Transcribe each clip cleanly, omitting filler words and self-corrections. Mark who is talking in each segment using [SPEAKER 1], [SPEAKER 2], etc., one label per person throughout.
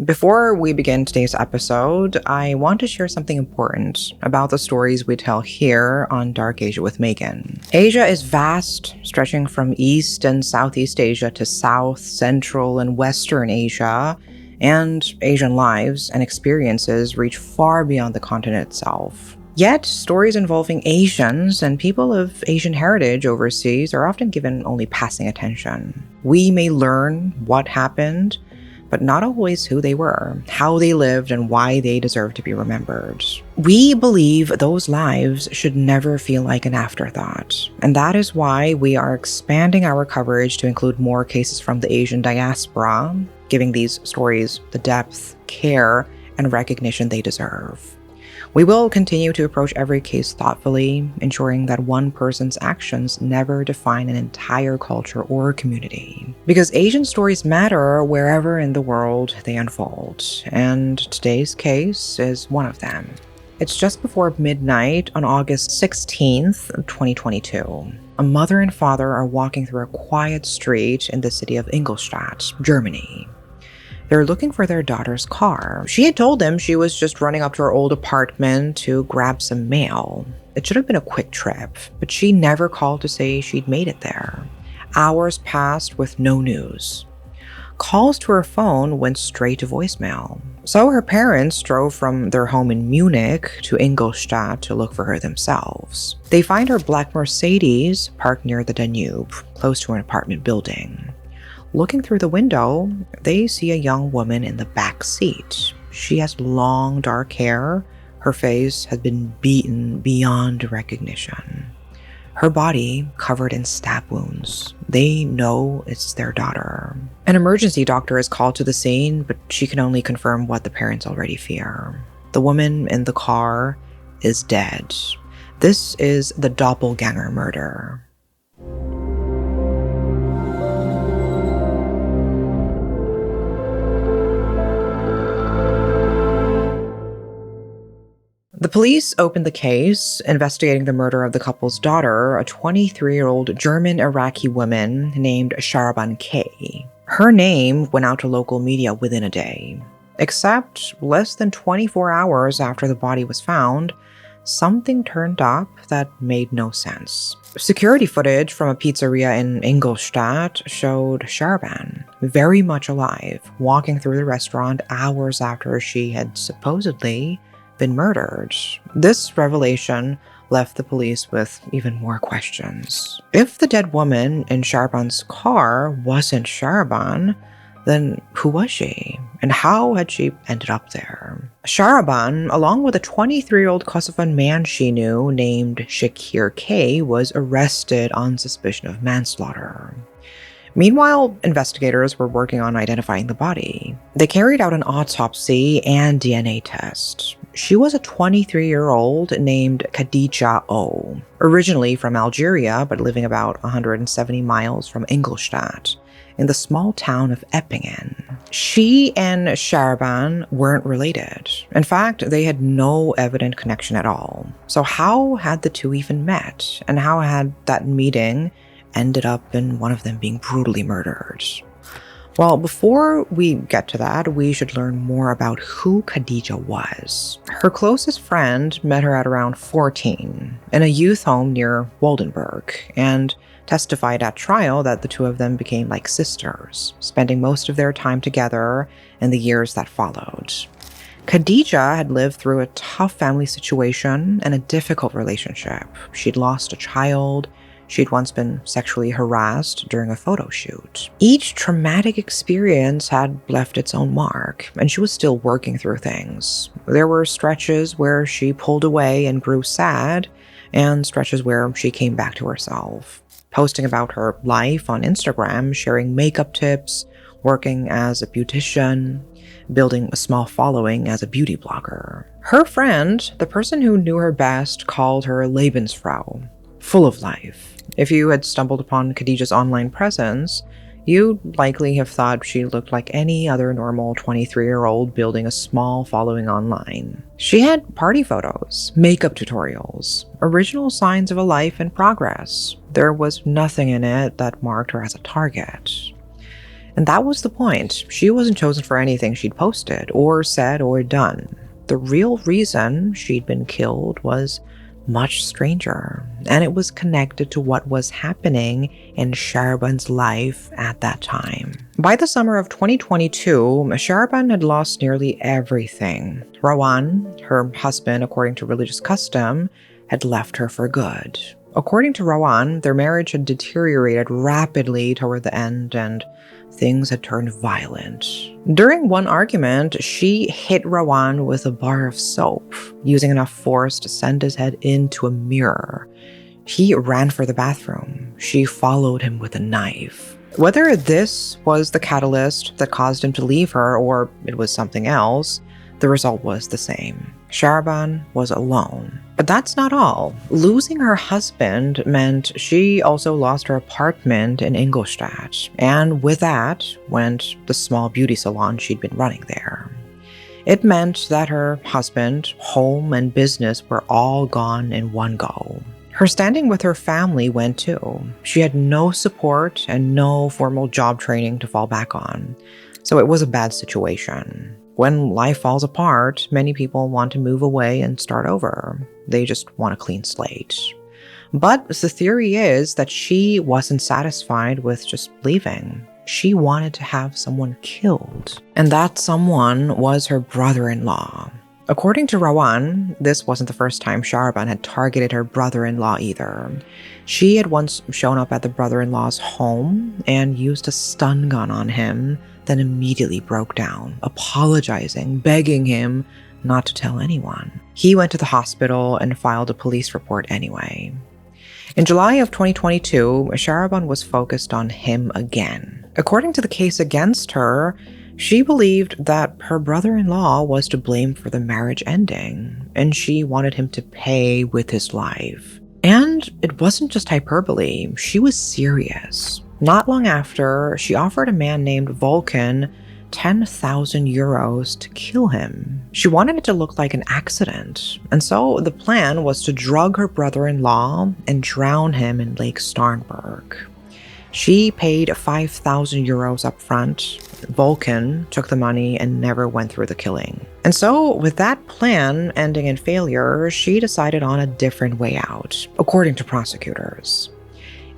[SPEAKER 1] Before we begin today's episode, I want to share something important about the stories we tell here on Dark Asia with Megan. Asia is vast, stretching from East and Southeast Asia to South, Central, and Western Asia, and Asian lives and experiences reach far beyond the continent itself. Yet, stories involving Asians and people of Asian heritage overseas are often given only passing attention. We may learn what happened, but not always who they were, how they lived, and why they deserve to be remembered. We believe those lives should never feel like an afterthought, and that is why we are expanding our coverage to include more cases from the Asian diaspora, giving these stories the depth, care, and recognition they deserve. We will continue to approach every case thoughtfully, ensuring that one person's actions never define an entire culture or community. Because Asian stories matter wherever in the world they unfold, and today's case is one of them. It's just before midnight on August 16th, 2022. A mother and father are walking through a quiet street in the city of Ingolstadt, Germany. They're looking for their daughter's car. She had told them she was just running up to her old apartment to grab some mail. It should have been a quick trip, but she never called to say she'd made it there. Hours passed with no news. Calls to her phone went straight to voicemail. So her parents drove from their home in Munich to Ingolstadt to look for her themselves. They find her black Mercedes parked near the Danube, close to an apartment building. Looking through the window, they see a young woman in the back seat. She has long, dark hair. Her face has been beaten beyond recognition. Her body covered in stab wounds. They know it's their daughter. An emergency doctor is called to the scene, but she can only confirm what the parents already fear. The woman in the car is dead. This is the Doppelgänger murder. The police opened the case, investigating the murder of the couple's daughter, a 23-year-old German-Iraqi woman named Shahraban K. Her name went out to local media within a day. Except less than 24 hours after the body was found, something turned up that made no sense. Security footage from a pizzeria in Ingolstadt showed Shahraban, very much alive, walking through the restaurant hours after she had supposedly been murdered. This revelation left the police with even more questions. If the dead woman in Shahraban's car wasn't Shahraban, then who was she? And how had she ended up there? Shahraban, along with a 23-year-old Kosovan man she knew named Shahraban K, was arrested on suspicion of manslaughter. Meanwhile, investigators were working on identifying the body. They carried out an autopsy and DNA test. She was a 23-year-old named Khadidja O, originally from Algeria but living about 170 miles from Ingolstadt, in the small town of Eppingen. She and Shahraban weren't related. In fact, they had no evident connection at all. So how had the two even met? And how had that meeting ended up in one of them being brutally murdered? Well, before we get to that, we should learn more about who Khadidja was. Her closest friend met her at around 14 in a youth home near Waldenburg and testified at trial that the two of them became like sisters, spending most of their time together in the years that followed. Khadidja had lived through a tough family situation and a difficult relationship. She'd lost a child. She'd once been sexually harassed during a photo shoot. Each traumatic experience had left its own mark, and she was still working through things. There were stretches where she pulled away and grew sad, and stretches where she came back to herself, posting about her life on Instagram, sharing makeup tips, working as a beautician, building a small following as a beauty blogger. Her friend, the person who knew her best, called her Lebensfrau, full of life. If you had stumbled upon Khadidja's online presence, you'd likely have thought she looked like any other normal 23-year-old building a small following online. She had party photos, makeup tutorials, original signs of a life in progress. There was nothing in it that marked her as a target. And that was the point. She wasn't chosen for anything she'd posted or said or done. The real reason she'd been killed was much stranger, and it was connected to what was happening in Shahraban's life at that time. By the summer of 2022, Shahraban had lost nearly everything. Rawan, her husband, according to religious custom, had left her for good. According to Rawan, their marriage had deteriorated rapidly toward the end, and things had turned violent. During one argument, she hit Rawan with a bar of soap, using enough force to send his head into a mirror. He ran for the bathroom. She followed him with a knife. Whether this was the catalyst that caused him to leave her or it was something else, the result was the same. Shahraban was alone. But that's not all. Losing her husband meant she also lost her apartment in Ingolstadt, and with that went the small beauty salon she'd been running there. It meant that her husband, home, and business were all gone in one go. Her standing with her family went too. She had no support and no formal job training to fall back on, so it was a bad situation. When life falls apart, many people want to move away and start over. They just want a clean slate. But the theory is that she wasn't satisfied with just leaving. She wanted to have someone killed. And that someone was her brother-in-law. According to Rawan, this wasn't the first time Shahraban had targeted her brother-in-law either. She had once shown up at the brother-in-law's home and used a stun gun on him, then immediately broke down, apologizing, begging him not to tell anyone. He went to the hospital and filed a police report anyway. In July of 2022, Shahraban was focused on him again. According to the case against her, she believed that her brother-in-law was to blame for the marriage ending, and she wanted him to pay with his life. And it wasn't just hyperbole, she was serious. Not long after, she offered a man named Vulcan 10,000 euros to kill him. She wanted it to look like an accident, and so the plan was to drug her brother-in-law and drown him in Lake Starnberg. She paid 5,000 euros up front. Vulcan took the money and never went through the killing. And so, with that plan ending in failure, she decided on a different way out, according to prosecutors.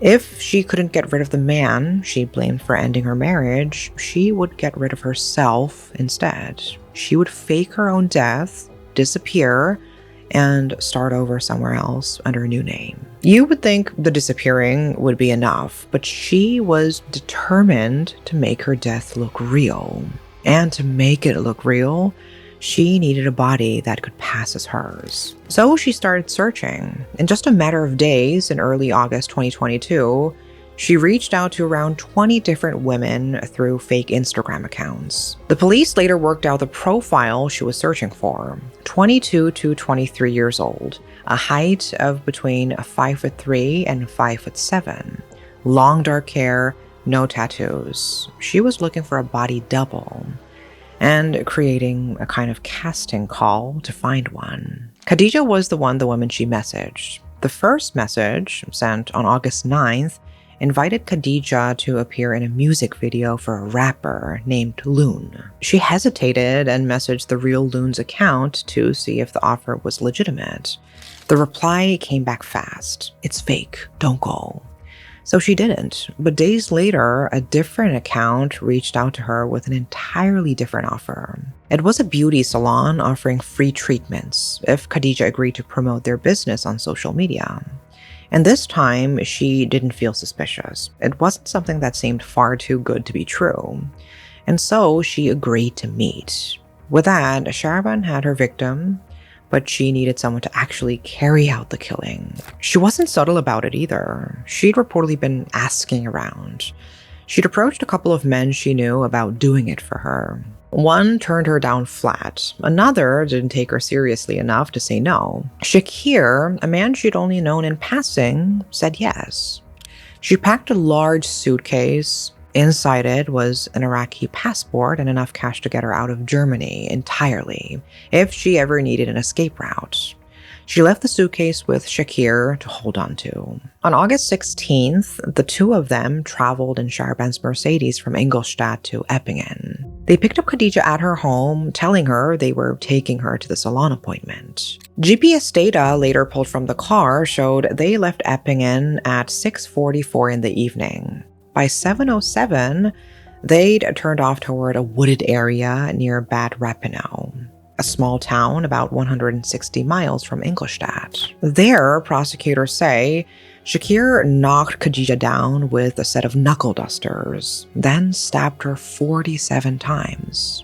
[SPEAKER 1] If she couldn't get rid of the man she blamed for ending her marriage, she would get rid of herself instead. She would fake her own death, disappear, and start over somewhere else under a new name. You would think the disappearing would be enough, but she was determined to make her death look real. And to make it look real, she needed a body that could pass as hers. So she started searching. In just a matter of days, in early August 2022, she reached out to around 20 different women through fake Instagram accounts. The police later worked out the profile she was searching for: 22 to 23 years old, a height of between 5'3" and 5'7", long dark hair, no tattoos. She was looking for a body double and creating a kind of casting call to find one. Khadidja was the woman she messaged. The first message, sent on August 9th, invited Khadidja to appear in a music video for a rapper named Loon. She hesitated and messaged the real Loon's account to see if the offer was legitimate. The reply came back fast. "It's fake, don't go." So she didn't, but days later, a different account reached out to her with an entirely different offer. It was a beauty salon offering free treatments if Khadidja agreed to promote their business on social media. And this time, she didn't feel suspicious. It wasn't something that seemed far too good to be true. And so she agreed to meet. With that, Shahraban had her victim, but she needed someone to actually carry out the killing. She wasn't subtle about it either. She'd reportedly been asking around. She'd approached a couple of men she knew about doing it for her. One turned her down flat. Another didn't take her seriously enough to say no. Shakir, a man she'd only known in passing, said yes. She packed a large suitcase. Inside it was an Iraqi passport and enough cash to get her out of Germany entirely, if she ever needed an escape route. She left the suitcase with Shakir to hold on to. On August 16th, the two of them traveled in Shahraban's Mercedes from Ingolstadt to Eppingen. They picked up Khadidja at her home, telling her they were taking her to the salon appointment. GPS data later pulled from the car showed they left Eppingen at 6:44 in the evening. By 7:07, they'd turned off toward a wooded area near Bad Rappenau, a small town about 160 miles from Ingolstadt. There, prosecutors say, Shakir knocked Khadidja down with a set of knuckle dusters, then stabbed her 47 times.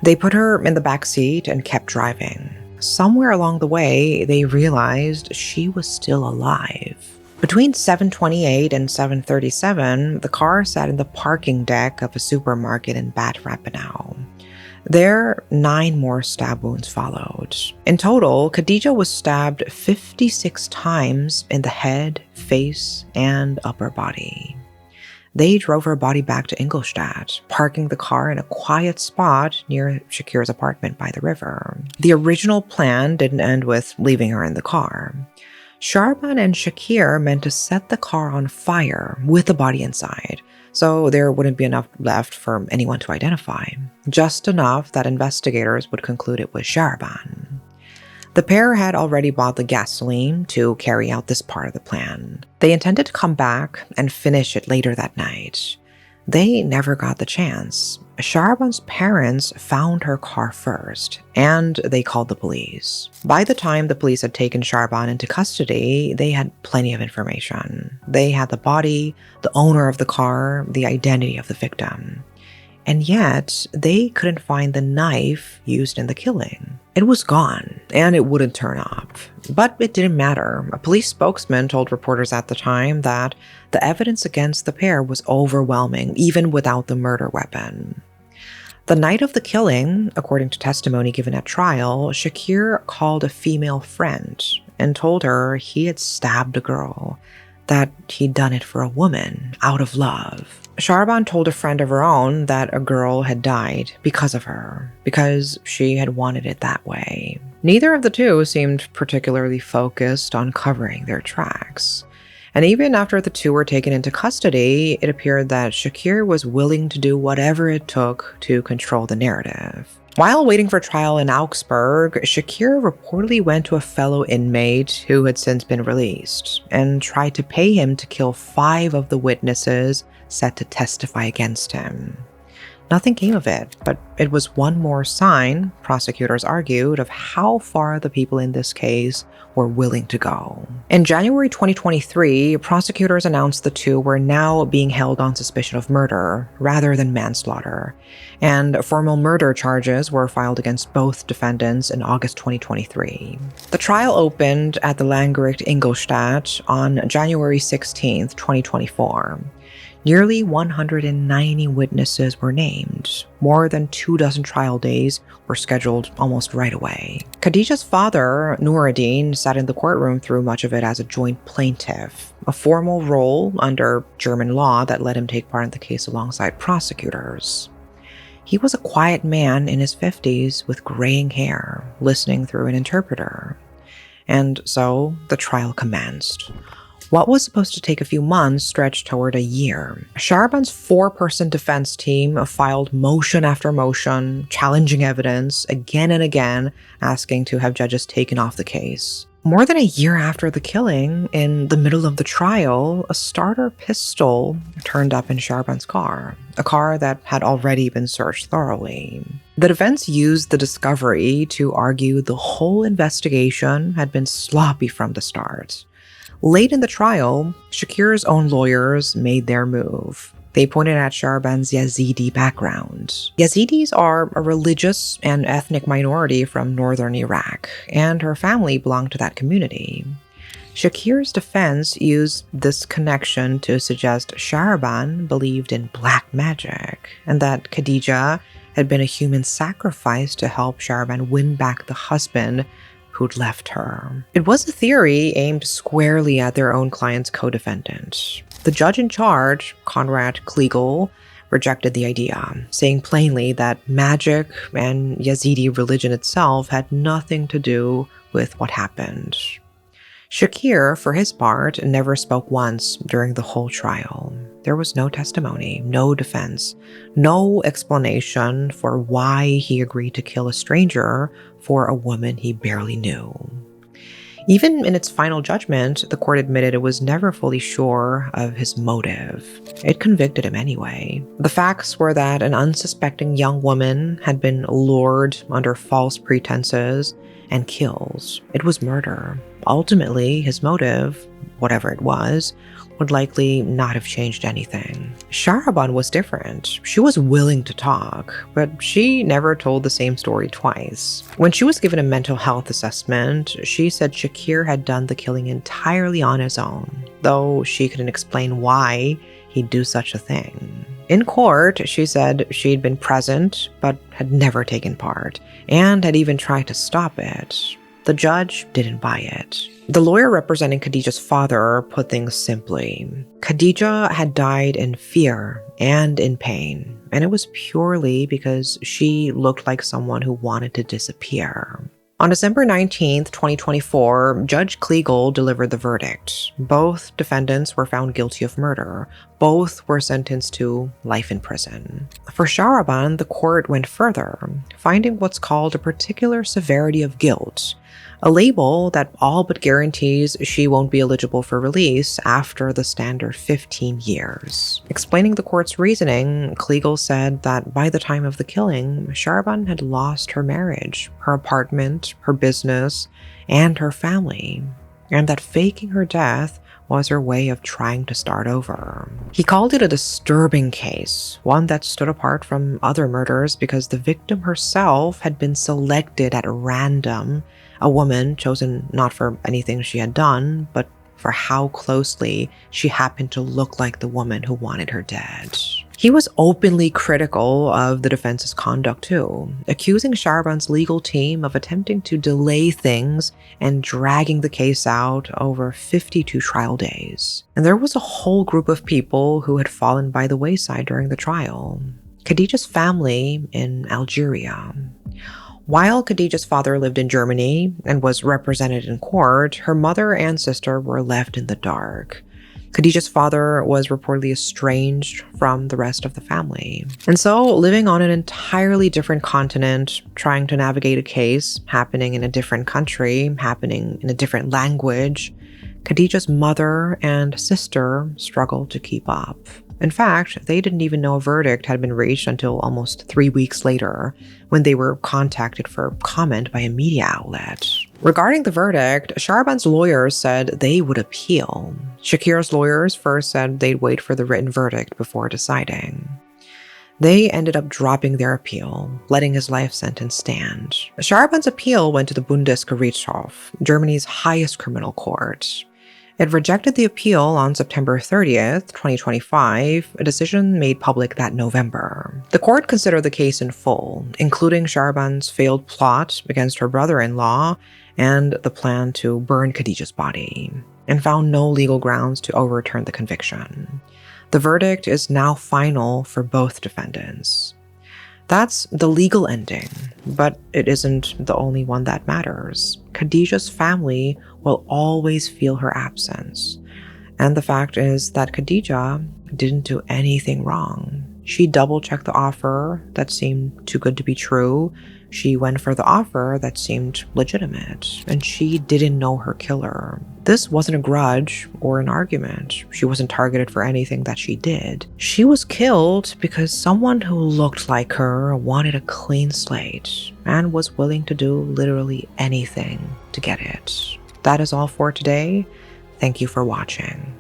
[SPEAKER 1] They put her in the back seat and kept driving. Somewhere along the way, they realized she was still alive. Between 7:28 and 7:37, the car sat in the parking deck of a supermarket in Bad Rappenau. There, 9 more stab wounds followed. In total, Khadidja was stabbed 56 times in the head, face, and upper body. They drove her body back to Ingolstadt, parking the car in a quiet spot near Shakir's apartment by the river. The original plan didn't end with leaving her in the car. Shahraban and Shakir meant to set the car on fire with the body inside, so there wouldn't be enough left for anyone to identify. Just enough that investigators would conclude it was Shahraban. The pair had already bought the gasoline to carry out this part of the plan. They intended to come back and finish it later that night. They never got the chance. Shahraban's parents found her car first, and they called the police. By the time the police had taken Shahraban into custody, they had plenty of information. They had the body, the owner of the car, the identity of the victim. And yet, they couldn't find the knife used in the killing. It was gone, and it wouldn't turn up. But it didn't matter. A police spokesman told reporters at the time that the evidence against the pair was overwhelming, even without the murder weapon. The night of the killing, according to testimony given at trial, Shakir called a female friend and told her he had stabbed a girl, that he'd done it for a woman, out of love. Shahraban told a friend of her own that a girl had died because of her, because she had wanted it that way. Neither of the two seemed particularly focused on covering their tracks. And even after the two were taken into custody, it appeared that Shakir was willing to do whatever it took to control the narrative. While waiting for trial in Augsburg, Shakir reportedly went to a fellow inmate who had since been released and tried to pay him to kill 5 of the witnesses set to testify against him. Nothing came of it, but it was one more sign, prosecutors argued, of how far the people in this case were willing to go. In January 2023, prosecutors announced the two were now being held on suspicion of murder rather than manslaughter, and formal murder charges were filed against both defendants in August 2023. The trial opened at the Landgericht Ingolstadt on January 16, 2024. Nearly 190 witnesses were named. More than 24 trial days were scheduled almost right away. Khadidja's father, Nuruddin, sat in the courtroom through much of it as a joint plaintiff, a formal role under German law that let him take part in the case alongside prosecutors. He was a quiet man in his 50s with graying hair, listening through an interpreter. And so the trial commenced. What was supposed to take a few months stretched toward a year. Shahraban's 4-person defense team filed motion after motion, challenging evidence again and again, asking to have judges taken off the case. More than a year after the killing, in the middle of the trial, a starter pistol turned up in Shahraban's car, a car that had already been searched thoroughly. The defense used the discovery to argue the whole investigation had been sloppy from the start. Late in the trial, Shakir's own lawyers made their move. They pointed at Shahraban's Yazidi background. Yazidis are a religious and ethnic minority from northern Iraq, and her family belonged to that community. Shakir's defense used this connection to suggest Shahraban believed in black magic, and that Khadidja had been a human sacrifice to help Shahraban win back the husband who'd left her. It was a theory aimed squarely at their own client's co-defendant. The judge in charge, Konrad Kliegel, rejected the idea, saying plainly that magic and Yazidi religion itself had nothing to do with what happened. Shakir, for his part, never spoke once during the whole trial. There was no testimony, no defense, no explanation for why he agreed to kill a stranger for a woman he barely knew. Even in its final judgment, the court admitted it was never fully sure of his motive. It convicted him anyway. The facts were that an unsuspecting young woman had been lured under false pretenses and killed. It was murder. Ultimately, his motive, whatever it was, would likely not have changed anything. Shahraban was different. She was willing to talk, but she never told the same story twice. When she was given a mental health assessment, she said Shakir had done the killing entirely on his own, though she couldn't explain why he'd do such a thing. In court, she said she'd been present, but had never taken part, and had even tried to stop it. The judge didn't buy it. The lawyer representing Khadidja's father put things simply. Khadidja had died in fear and in pain, and it was purely because she looked like someone who wanted to disappear. On December 19th, 2024, Judge Kliegel delivered the verdict. Both defendants were found guilty of murder. Both were sentenced to life in prison. For Shahraban, the court went further, finding what's called a particular severity of guilt, a label that all but guarantees she won't be eligible for release after the standard 15 years. Explaining the court's reasoning, Kliegel said that by the time of the killing, Shahraban had lost her marriage, her apartment, her business, and her family, and that faking her death was her way of trying to start over. He called it a disturbing case, one that stood apart from other murders because the victim herself had been selected at random, a woman chosen not for anything she had done, but for how closely she happened to look like the woman who wanted her dead. He was openly critical of the defense's conduct too, accusing Shahraban's legal team of attempting to delay things and dragging the case out over 52 trial days. And there was a whole group of people who had fallen by the wayside during the trial. Khadidja's family in Algeria. While Khadidja's father lived in Germany and was represented in court, her mother and sister were left in the dark. Khadidja's father was reportedly estranged from the rest of the family. And so, living on an entirely different continent, trying to navigate a case happening in a different country, happening in a different language, Khadidja's mother and sister struggled to keep up. In fact, they didn't even know a verdict had been reached until almost 3 weeks later, when they were contacted for comment by a media outlet. Regarding the verdict, Shahraban's lawyers said they would appeal. Shakir's lawyers first said they'd wait for the written verdict before deciding. They ended up dropping their appeal, letting his life sentence stand. Shahraban's appeal went to the Bundesgerichtshof, Germany's highest criminal court. It rejected the appeal on September 30th, 2025, a decision made public that November. The court considered the case in full, including Shahraban's failed plot against her brother-in-law and the plan to burn Khadidja's body, and found no legal grounds to overturn the conviction. The verdict is now final for both defendants. That's the legal ending, but it isn't the only one that matters. Khadidja's family will always feel her absence. And the fact is that Khadidja didn't do anything wrong. She double-checked the offer that seemed too good to be true. She went for the offer that seemed legitimate, and she didn't know her killer. This wasn't a grudge or an argument. She wasn't targeted for anything that she did. She was killed because someone who looked like her wanted a clean slate and was willing to do literally anything to get it. That is all for today. Thank you for watching.